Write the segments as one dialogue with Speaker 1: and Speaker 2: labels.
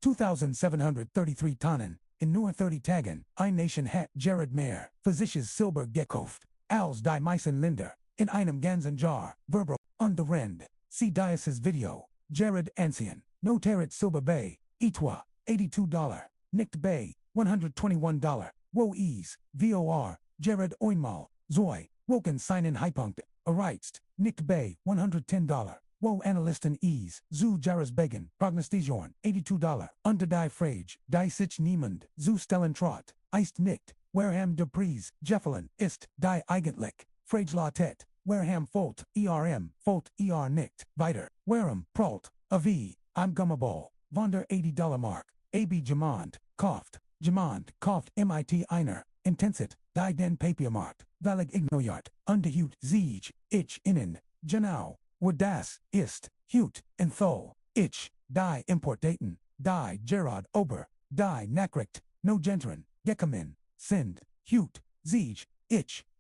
Speaker 1: 2733 Tonnen, in nur 30 Tagen, ein Nation hat Jared Mayer, physisches Silber gekauft, als die meisten Länder, in einem ganzen Jahr, verbal, underrend, see dieses Video, Jared Ancien, notarit Silber bei, etwa, $82, nicht bei, $121, wo is, vor, Jared einmal, Zoe, Woken seinen Hypunkt, erreicht, nicht bei, $110, wo Analysten is, zu Jares Begen, Prognostation, $82, unter die Frage, die sich niemand, zu stellen trot, ist nicht, wareham de Pries, Jeffelin, ist, die eigentlich, Frage lautet, wareham Folt, Folt, nicht, weiter, warum, prallt, am Gummiball, von der $80 Mark, ab Jemand, kauft, mit einer, intensit, die den Papiermarkt, völlig ignoriert, unterhut, Ihnen, genau, wo das ist, hut, in thol, die Importdaten, die Gerard Ober, die Nachricht, no gentren, gekommen, sind, hut,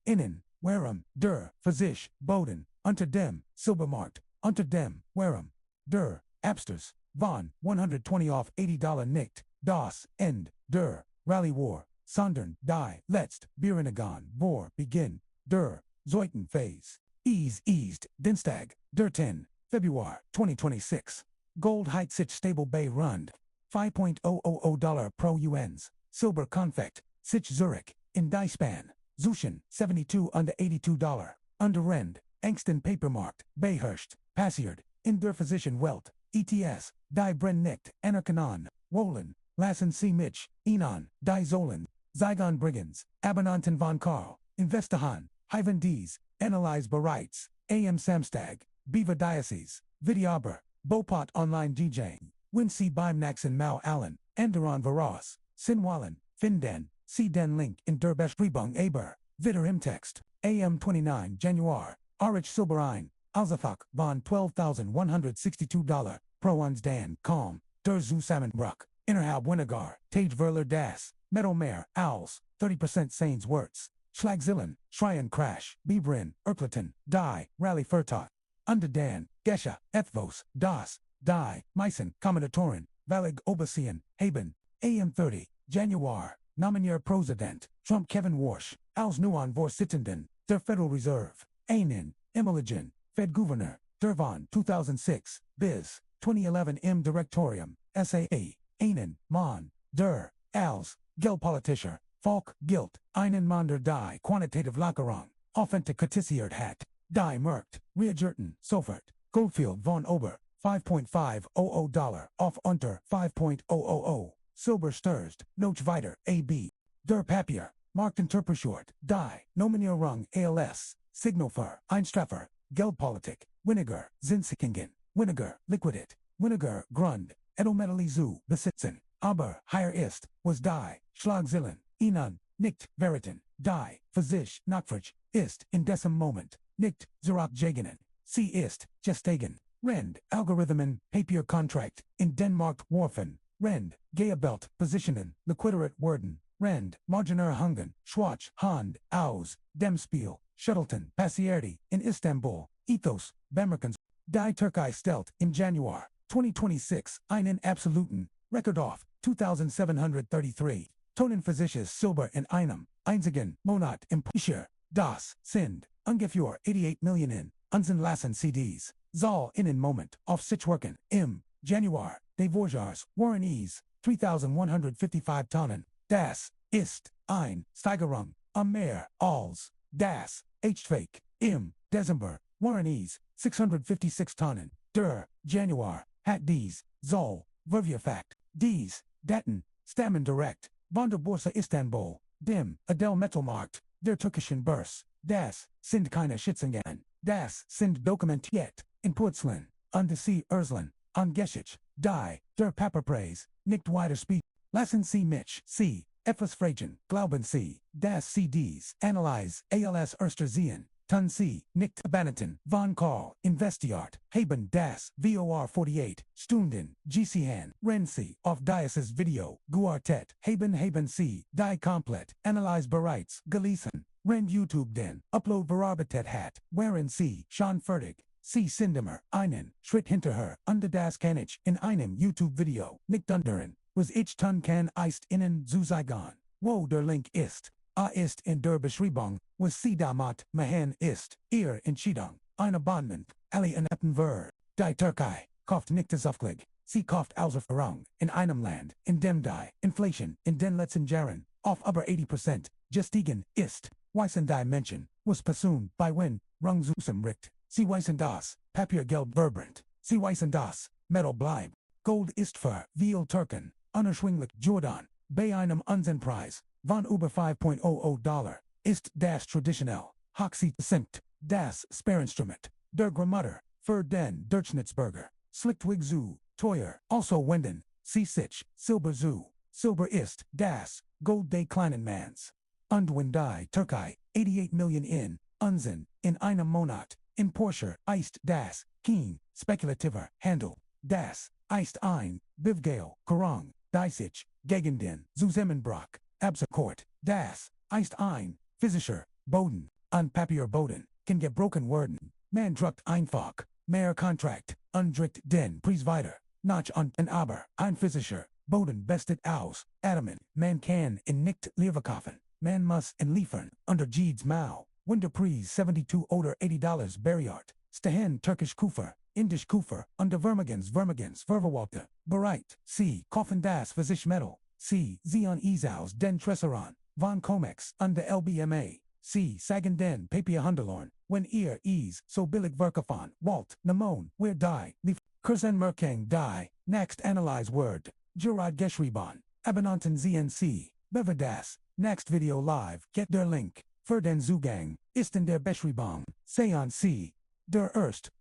Speaker 1: Innen, warum, der, physisch, Boden, unter dem, Silbermarkt, unter dem, warum, der, Absters, von, 120 off $80 nicht, das, End, der, Rally War, sondern, die, letzt, Bierenagon, vor, begin, der, Zeiten Phase, eased, Dienstag, der 10, February, 2026, Gold height sich stable bei rund, $5.000 pro UNs, Silber Konfekt, sich Zurich, in die Span, Zuschen, 72 under $82, under Rend, Angsten Papermarkt, beherrscht, passiert, in der Physischen Welt, ETS, die Brenn nicht, Anerkennen, Wollen, lassen Sie mich, Ihnen, die Zollen, Zygon Brigands, Abonnenten von Karl, Investihan, Hyven dies, Analyse bereits, AM Samstag, Beaver Diocese, Videober, Bopot Online DJing, Wincy beim Naxen Mau Allen, Anderon Varos, Sinwallen, Finden, See den Link in der Beschreibung aber, Vidder im Text, AM 29 Januar, Arich Silberein, Alzafak von $12,162, pro uns dan, calm, der Zusammenbruch, Innerhalb Winnegar, Tage Verler das, Meadowmare, Owls, 30% Sains Wirtz, Schlagzillen, Schreien Crash, Bibrin, Erkleten, Die, Rally Furtot, Underdan, Gescha, Ethvos, Das, Die, Meissen, Kommandatoren, Valig Obersean, Haben, AM 30, Januar, Nominier President, Trump Kevin Warsh, Als Nuan Vorsitzenden, der Federal Reserve, Einen, Emiligen, Fed Governor, Dervon 2006, Biz, 2011 im Directorium, SAA, Einen, Mon, Der, Als, Geldpolitischer, Falk, Gilt, einen Monder die Quantitative Lockerung, Authentikiert hat, die Merkt, Reagerten, Sofort, Goldfield von Ober, $5.500, off unter $5.000, Silber Sturst, Noch weiter, AB, Der Papier, Marktinterpretschort, die, Nominierung ALS, Signal für, Einstraffer, Geldpolitik, Winiger, Zinsikingen, Winiger, Liquidit, Winiger, Grund, Edelmetall zu besitzen, aber, higher ist, was die, Schlagzillen, Ihnen, nicht, Veriten, die, physisch, Nachfrage, ist, in diesem Moment, nicht, zurückgegangen, sie ist, gestagen, Rend, Algorithmen, Papier Contract, in Denmark Warfen, Rend, Geabelt, Positionen, Liquiderat Worden, Rend, Marginer Hungen, Schwach, Hand, Aus, Demspiel, Shuttleton, Passierti, in Istanbul, Ethos, Bemerkens, Die Türkei stellt, in Januar, 2026, einen absoluten, Rekord auf, 2733, Tonnen physisches Silber in einem, einzigen, Monat importiert, das, sind, ungefähr 88 Millionen, lassen CDs, soll in Moment, auf sich wirken, im, Januar, de Vorjars, Warren Ease, 3155 Tonnen, das, ist, ein, Steigerung, am Meer, als, das, H-Fake, im, Dezember, Warren Ease, 656 Tonnen, der, Januar, hat dies, soll, Verviefakt, dies, Daten, Stammen direkt, von der Börse Istanbul, dem, Adel Metallmarkt, der türkischen Börse, das, sind keine Schätzungen, das, sind dokumentiert, in Purzlen, an der See Erslen, an Geschich, die, der Paperpreis, nicht weiter speak, lassen Sie mich, Sie, etwas fragen, glauben Sie, das CDs, analyze, als erster sehen, tun Sie, nicht abandonten, von Karl, investiert, haben das, VOR 48, Stunden, GCN, Ren Sie, auf dieses Video, Guartet, haben Sie, die komplett, analyze bereits, gelesen, Ren YouTube den, Upload verarbeitet hat, waren Sie, schon fertig, See Sindemer, einen, Schritt hinterher, under das kann ich, in einem YouTube-Video, nicht underen, was ich tun kann ist Ihnen zu zeigen. Wo der Link ist. Ist in der Beschreibung, was Sie damit machen ist, Ihr Entscheidung, eine Abonnement, alle Appen ver. Die Türkei, kauft nicht das Aufklick. Sie kauft also Verung, in einem Land, in dem die Inflation, in den letzten Jahren, auf über 80%, gestiegen ist. Weißen die Menschen, was passiert bei wenn, Rung zusem richt. Sie weißen das, Papiergeld vibrant. Sie weißen das, Metal bleibt. Gold ist für viel Türken, unerschwinglich Jordan, bei einem Unsenpreis, von über $5.00, ist das traditionell, Hochzeit sinkt, das Sparinstrument, der Grammatter, für den Durchschnittsbürger, Slichtwig zu, teuer, also wenden, sie sich, Silber zu, Silber ist, das, Gold des kleinen Mans. Und wenn die Türkei, 88 Millionen in, Unsinn, in einem Monat, importiert, ist das, kein, spekulativer, Handel, das, ist ein, Bivgale, Korang, die sich, gegen den, Zusammenbruch, absakort, das, ist ein, physischer, Boden, an Papierboden, kann gebrochen werden, man druckt einfach, mehr Kontrakt, undrückt den Preis weiter, noch und aber, ein physischer, Boden bestet aus, Atomen, man kann in nicht verkaufen, man muss in liefern, unter Jeeds Mau, wenn der Preis 72 oder $80 berjart, stehen Türkisch Kufer, Indisch Kufer, unter Vermögens Ververwalter, bereit, sie kaufen das für sich Metal, sie an Isaus den Tresseran, von Comex, unter LBMA, sie sagen den Papierhandelorn, wenn ihr so billig verkaufen wollt, Namon, wer die, lief, Kursen Merkang die, next analyze word, Gerard Geschrieben, Abonnenten ZNC, Beverdas, next video live, get der Link, für den Zugang, ist in der Beschreibung, Sean C. Der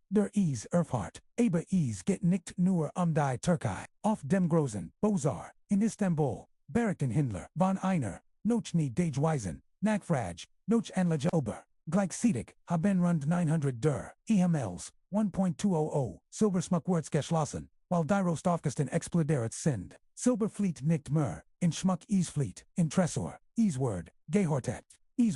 Speaker 1: der Erfahrt, aber geht nicht nur die Türkei, auf dem großen Bozar, in Istanbul, Hindler, von einer, noch nie Weisen, Nachfrage, noch anlage über, gleichzeitig, haben rund 900 der EMLs, 1.200, Silbersmuck geschlossen, while die Rostofkasten exploderet sind, Silberfleet nicht mehr, in Schmuck Fleet, in Tresor, Word, Gehortet,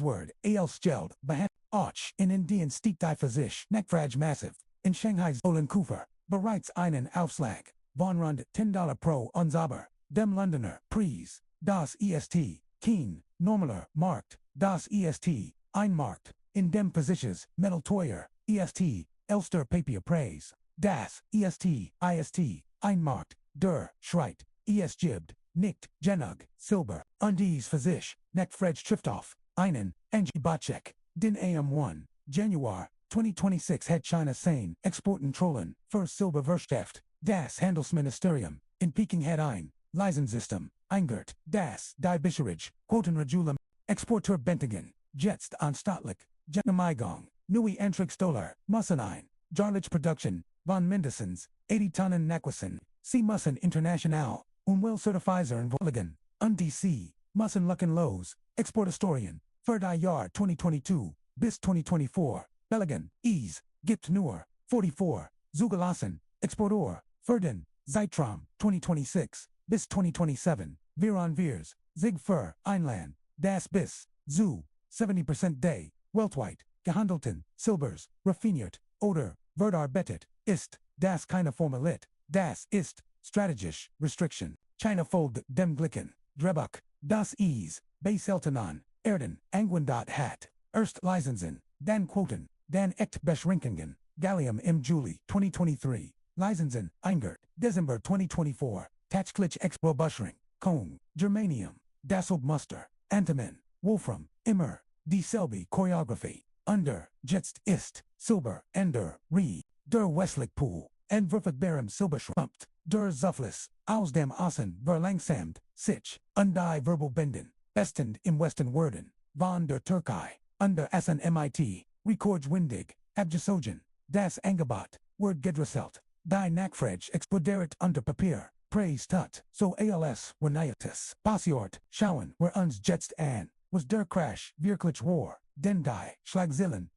Speaker 1: Word, Geld, Behat, Och, in Indien steht die Physik, Nachfrage massiv, in Shanghai's Kufer, bereits einen Aufschlag, von rund $10 pro uns aber, dem Londoner, Preis, das EST, kein, normaler, Markt, das EST, ein Markt, in dem physisches, Metal teuer, EST, Elster Papierpreis, das EST, ein Markt, der, schreit, gibt, nicht, genug, Silber, und Physik, Nachfrage trifft auf, einen, Angie Bacek, den AM1, Januar, 2026 hat China seine Exportkontrollen für Silberwirtschaft, das Handelsministerium, in Peking hat ein Leisensystem, eingert, das die Bischerage, Quotenregulum, Exportbentingen, jetzt anstattlich, Jetnameigung, neue Dollar, müssen ein, Jarlich Production, von mindestens, 80 Tonnen nachweisen, sie müssen international, certifizieren wollen, und sie müssen los, Exporthistorien, für die Jahr 2022, bis 2024, Belgian, gibt nur, 44, zugelassen, Exporteur, für den, Zeitraum, 2026, bis 2027, wir sich für, Einland, das bis, zu, 70% day, weltweit, gehandelten, Silbers, raffiniert, oder, verarbeitet, ist, das keine Formalit, das ist, strategisch, Restriction, China folgt dem Glicken, Drebuk, das bei seltenen, Erden, Angwendot hat, erst Licensen, dan Quoten, dan echt Beschränkungen, Gallium im Juli 2023, Licensen, eingert, December 2024, Tachklich Expo Bushring, Kong, Germanium, Dasselb Muster, Antimin, Wolfram, immer, die Selby Choreography, under, jetzt ist, Silber, ender, der Westlich Pool, en verfügbarem Silberschrumpt, der Zufflis, aus dem Außen verlangsamt, sich, und die Verbal bestend im Westen werden, von der Türkei, under Essen MIT, Rekordwindig, Abgesogen, das Angebot, Word gedresselt, die Nachfrage exploderet unter Papier, Preis tut, so als Renatus, passiert, schauen wir uns jetzt an, was der Crash wirklich war, denn die Schlagzeilen,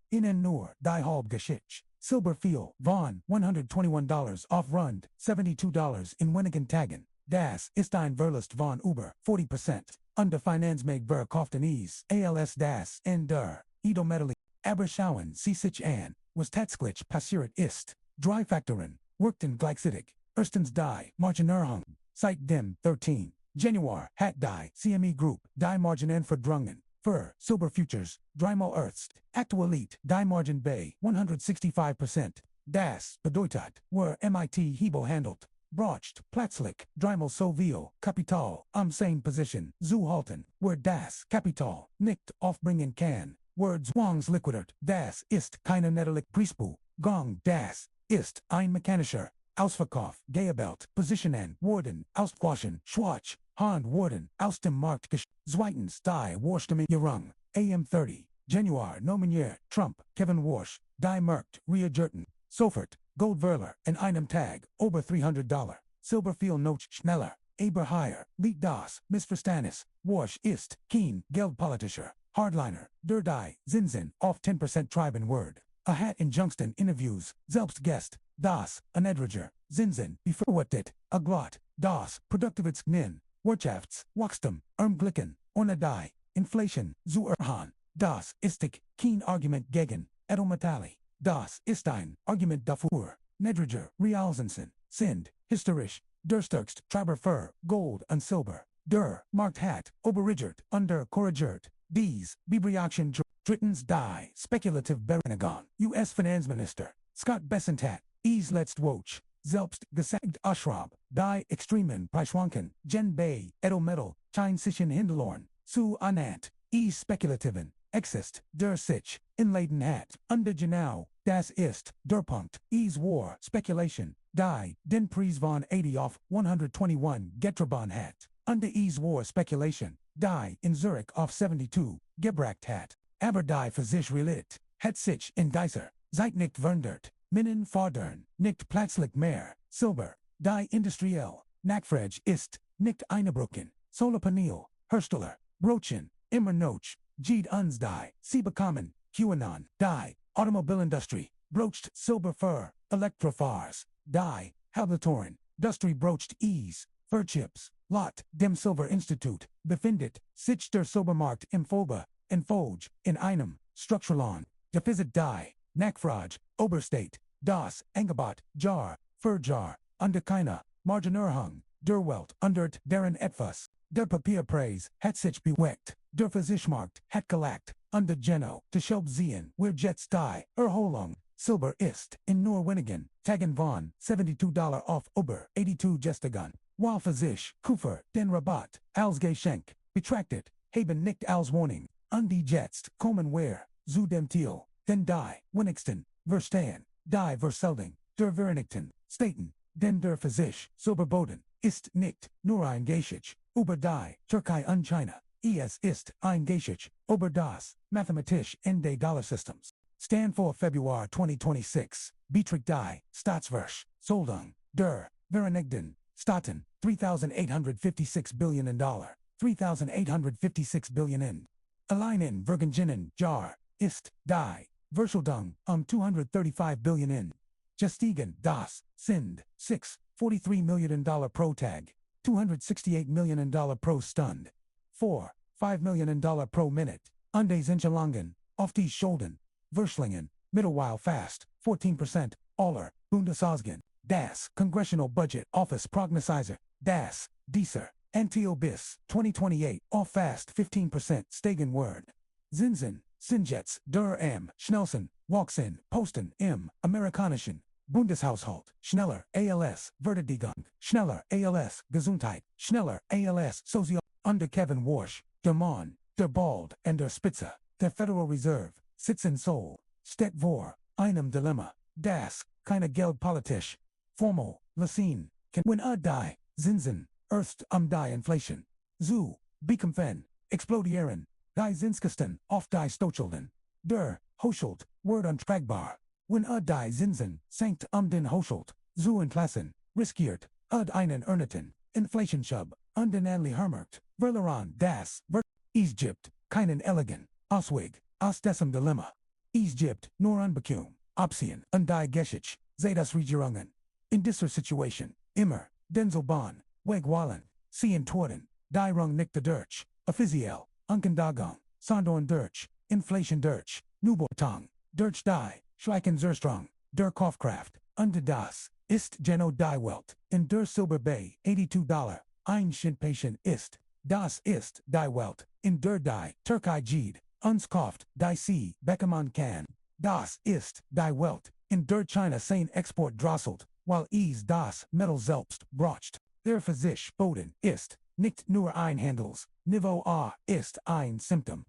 Speaker 1: Ihnen nur die Halbgeschichte. Silber fiel von $121 auf rund $72 in wenigen Tagen. Das ist ein Verlust von über 40%. Under Finanzmag verkauften als das in der Edelmetall. Aber schauen Sie sich an, was Tatsklich passiert ist, drei Faktoren, worked in Gleichzeitig, erstens die, Margenerhung, seit dem 13. Januar, hat die, CME Group, die Marginen verdrungen, für Silber Futures, dreimal Erst, aktuellt, die Margin bei 165%, das bedeutet, were MIT Hebo handelt, brocht, plötzlich, dreimal so viel, Kapital, same position, zu halten, where das Kapital nicht aufbringen kann, words Wangs liquidiert, das ist keine Nettelig Priespu, Gong, das ist ein mechanischer, Ausverkauf, Geabelt, Positionen, worden, ausquaschen, Schwach, Hand worden, aus dem Markt zweitens die Warstimme Gerung, AM30, Januar nominiert, Trump, Kevin Warsh, die Markt, readjurten, sofort, Goldverler, in einem Tag, über $300, Silber viel noch schneller, aber higher, liegt das, Missverständnis, Warsh ist, kein, Geldpolitischer, Hardliner, der die, Zinsen, auf 10% treiben word. A hat in Junkston interviews, selbst Guest, das, an Edriger, Zinsen, befürwortet, a glot, das, Produktivitätsgnin, Wirtschafts, Wachstum, Glicken, ohne die, Inflation, zu erhöhen, das ist kein Argument gegen, Edelmetalle, das ist ein Argument dafür, Nedriger, Realsensen, sind, historisch, der stärkst Treiber für Gold und Silber, der Markt hat, oberigert, under korrigiert, dies, Bereaktion drittens die, spekulative Bereinigung, US Finanzminister, Scott Bessent hat, letzt Woche, selbst gesagt Aschrab, die extremen Preisschwanken, gen bei, Edelmetall, chinesischen Hindelorn, zu anant, spekulativen, exist, der sich, inladen hat, under genau, das ist, der Punkt, war, speculation, die, den Preis von 80 auf 121 getraban hat, under war speculation, die, in Zurich auf 72, gebracht hat, aber die für sich relit, hat sich in dieser, Zeit nicht verndert, Minen fordern, nicht plötzlich mehr, Silber, die industriell, Nachfrage ist, nicht eingebrochen, Solarpanel, Hersteller, Brochen, immer noch, Jed uns die, sie bekommen, QAnon, die, Automobilindustrie, brocht Silber für, Elektrofars, die, Halbatoren, Industrie brocht für Chips, Lot, dem Silber Institut, befindet, sich der Silbermarkt im Folge, in einem, Strukturalon, Deficit die, Nachfrage, Oberstadt, das, Angebot, Jar, für Jar, under keine, Margenerhung, der Welt, undert, deren etwas, der Papierpreis, hat sich bewegt, der Versicherungsmarkt, hat gelackt, under Geno, zu sehen, where Jets die, Erholung, Silber ist, in nur wenigen, Tagen von, $72 auf über 82 gestiegen, while für sich, Kufer, den Rabatt, als Geschenk, betrachtet, haben nicht als Warning, die Jets, kommen where, zu dem Ziel, den die, wenigsten, verstehen, die Verseldung, der Vereinigten Staaten, denn der für sich, Silberboden, ist nicht, nur ein Geschichte, über die, Türkei und China, ist ein Geschichte, über das, mathematisch Ende Dollarsystems. Stand for Februar 2026, Betrug die, Staatsversch, Soldung, der, Vereinigten Staaten, $3,856 billion in Dollar, $3,856 billion in. Allein in Vergangenen Jar, ist, die, Verschuldung, 235 billion in. Gestiegen, das, sind, $643 million pro Tag, $268 million pro Stund, $5 million pro Minute, Undes Inchalangen, auf die Schulden, Verschlingen, Mittelweil fast, 14%, Aller, Bundesausgaben, das, Congressional Budget Office Prognostizer, das, dieser, Antio bis, 2028, off fast 15%, steigen word. Zinsen, Sinjets, der Schnellsten, Walksin, Posten, Amerikanischen, Bundeshaushalt, schneller, ALS, Verteidigung, schneller, ALS, Gesundheit, schneller, ALS, Sozial, under Kevin Warsh, der Mann, der Bald, and der Spitze, der Federal Reserve, sitzt in Seoul, steht vor, einem Dilemma, das, keine Geldpolitisch, formal, Lassen, when die, Zinsen, erst die Inflation, zu, bekämpfen, explodieren, die Zinskosten, auf die Stochulden, der, Hochschuld, word untragbar, when die Zinsen, sankt den Hochschuld, zu entlassen, riskiert, einen Erneten, Inflationschub, den Hermarkt, verloren das, Egypt, keinen elegant, Ausweg, aus diesem Dilemma. Egypt, nur unbequem, Option, die Geschichte, das Regierungen. In dieser Situation, immer, Denzelbahn, Wegwallen, Sehen Torden, die Rung nicht durch, offiziell, Unkendagung, Sondern durch, Inflation durch, Nubortang, durch die, Schleichen-Zerstrung, der Kaufkraft, unter das, ist Geno die Welt, in der Silber bei, $82, ein Schindpatient ist, das ist die Welt, in der die, Türkei geht, uns kauft, die sie, bekommen kann, das ist die Welt, in der China sein Export drosselt, while das Metal selbst braucht, der Physisch Boden ist, nicht nur ein Handels, Niveau A ist ein Symptom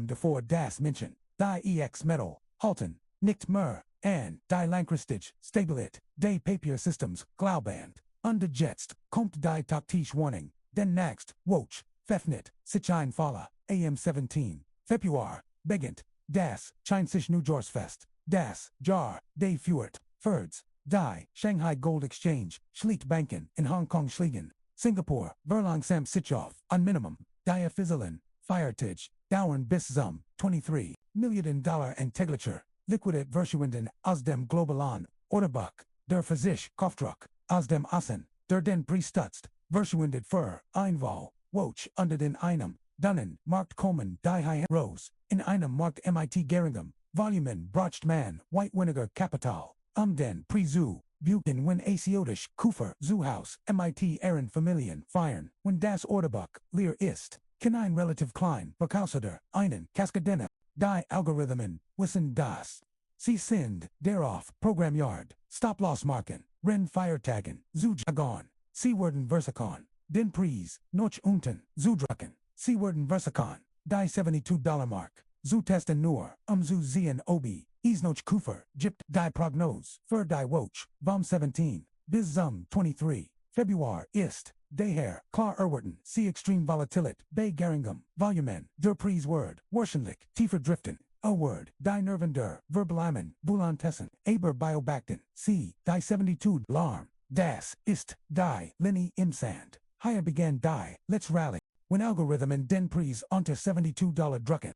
Speaker 1: davor das Menschen, die ex Metal, halten, nicht mehr, and die langfristig, stabilit, die Papier Systems, Glauband, unterjetzt, kommt die taktische Warning, den next, Woch, Fefnit, sich ein Falle, AM 17, Februar, Begint, das, Chinesische Newjahrsfest, das, Jar, die Führt, Ferds, die, Shanghai Gold Exchange, Schlicht Banken, in Hong Kong Schliegen, Singapore, Verlangsam Sichoff, on minimum, die Fizzelen, Feiertage, Dauern bis zum, $23 million and Teglature, Liquidat Verschwenden, aus dem Globalan, Orderbuch, der Physisch, Kaufdruck, aus dem Assen, der den Priestutzt, Verschwendet für, Einval, Woch, unter den einem, Dunnen, Markt kommen, die High Rose, in einem Markt MIT Geringham, Volumen, Brocht man, White Vinegar Capital, den Prizu, Buchen when Asiotisch, Kufer, Zuhaus, MIT Ehren Familien, Feiern, when das Orderbuch, Leer ist, Kein relativ klein, Verkaufsder, einen, Kaskadena, die Algorithmen, Wissen das. Sie sind, darauf, Programmyard, Stop-Loss Marken, Ren Feiertagen, Zujagon, Sie-Worden Versakon, den Preis, Noch unten, Zudrucken, Sie-Worden Versakon, die $72 Mark, Zu testen nur, zu sehen obi, Isnoch Kufer, Jipt, die Prognose, für die Woch, vom 17, bis zum 23, Februar ist, daher, klar erwarten, sie extreme Volatilität, bei Geringham, Volumen, der Preis Word, wahrscheinlich, tiefer driften, a word, die Nervender, Verbleimen, Bulantessen, aber Biobacten, sie, die 72 Larm, das ist, die, Linie im Sand, higher began die, let's rally, when Algorithm and den Preis unter $72 drucken.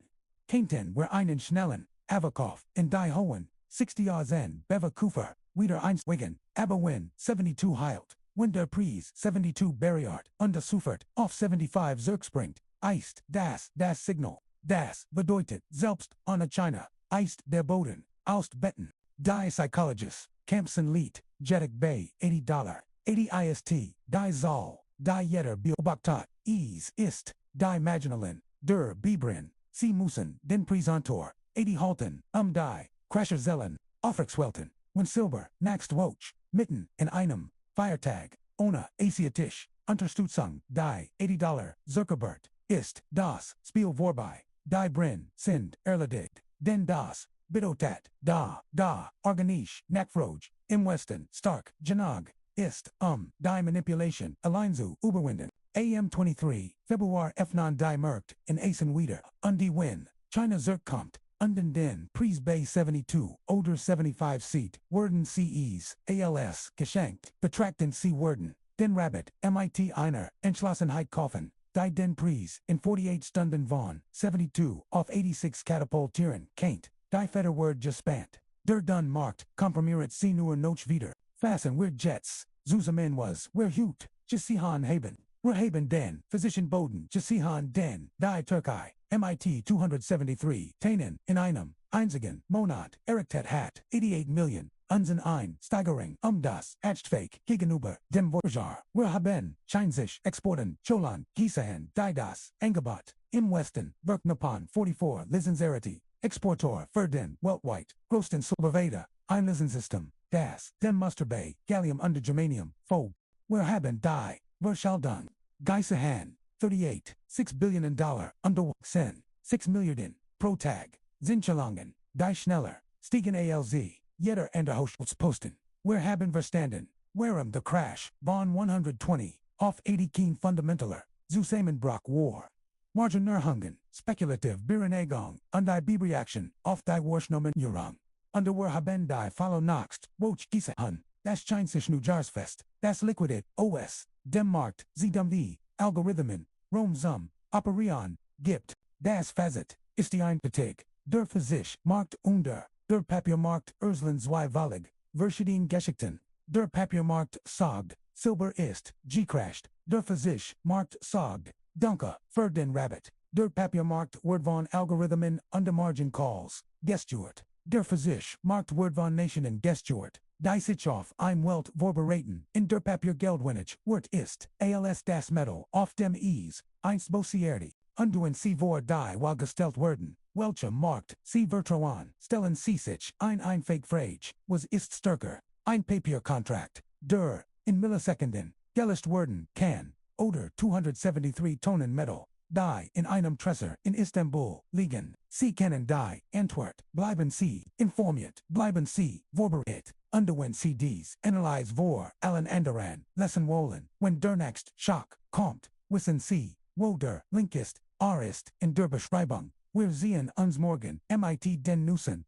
Speaker 1: Keinten wir einen schnellen, Avakov, in die Hohen, 60 Zen, Beva Kufer, wieder 1 Wigan, aber when, 72 heilt, when der Preis, 72 Barriart, unter Sufert, auf 75 zurückspringt, eist, das Signal, das bedeutet, selbst, ohne China, eist der Boden, aust Betten, die Psychologist, Campson Lied, Jetic Bay, $80, 80 ist, die Zoll, die Jetter Beobachtat, ist, die Maginalin, der Bibrin, Sie müssen, den Präsentor, 80 halten, die, Crasherzellen, Aufrexwelten, when Silber, next Woch, mitten, in einem, Feiertag, ohne, Asiatisch, Unterstützung, die, $80, Zuckerbert, ist, das, Spiel vorbei, die Brin, sind, erledigt, denn das, Bidotat, da, organisch, Nachfrage, im Westen, stark, Janag, ist, die Manipulation, Alleinzu, Überwinden, AM 23, Februar F9 die Merkt, in Asen wieder, die Win, China zurückkommt, den Preis bei 72, oder 75 Seat, Werden CEs, ALS, geschenkt, betrachten Sie Werden, den Rabbit, MIT einer, Entschlossenheit kaufen, die den Preis, in 48 Stunden von, 72, auf 86 katapultieren, keint, die Federword gespannt, der Dun Markt, komprimiert Sie nur noch wieder, fassen wir Jets, Zusammen was, wer hut, Gesihan haben. Haben den, Physician Boden, Gesihan den, die Türkei, MIT 273, Tonnen, in einem, einzigen, Monat, Eriktet hat, 88 Millionen, Unsinn ein, Steigerung, das, Achtfache, gegenüber, dem Vorjahr, wir haben, Chinesisch, Exporten, Cholan, Gießehen, die das, Angebot, im Westen, Nippon 44, Lizenzarity, Exportor, für den, weltweit, größten Silberwerte, ein Lizenzsystem, das, dem Musterbay, Gallium unter Germanium, Vogue, wir haben die, Verschaldung, Geisehan, 38, $6 billion, unter Sen, 6 Milliarden, pro Tag, Zinchalangen, die Schneller, Stiegen ALZ, Jeder and Posten, wir haben verstanden, warum the Crash, von 120, auf 80 Keen Fundamentaler, Zusammenbruch War. Margenerhungen, spekulativ Bereinigung, und die Bibreaction, auf die Wahrschnomenierung. Under wir haben die Follow Noxt, Woch Gießehen, das Chinesische Newjahrsfest, das Liquidat, OS, dem Markt, sie die, Algorithmen, Rom Operion, gibt, das Fazit, ist die Einbetig, der Physisch, Markt unter, der Papiermarkt Urslen zweivalig, verschieden Geschichten, der Papiermarkt sagt, Silber ist, crasht, der Physisch, Markt sagt, danke, für den Rabbit, der Papiermarkt wird von Algorithmen under Margin Calls, gestuert, Der Physisch, markt Word von Nationen gestuurt. Die sich auf ein Welt vorbereiten, in der Papiergeldwinnig, Wort ist, als das Mittel, auf dem Eis, einst Bossierde, unduen sie vor die while gestellt werden, welche Markt, sie vertrauen, stellen sie sich, ein fake Frage, was ist stärker, ein Papierkontrakt, der, in Millisekunden, gelöscht werden kann, oder 273 Tonnen Metal, die in einem Tresor in Istanbul liegen. Sie kennen die Antwort, bleiben Sie informiert, bleiben Sie vorbereitet, underwen Sie dies, analyse vor allen anderen, lesson wollen, wenn der nächste Schock kommt, wissen Sie, wo der Link ist, ist in der Beschreibung. Wir sehen uns morgen, mit den Nüssen.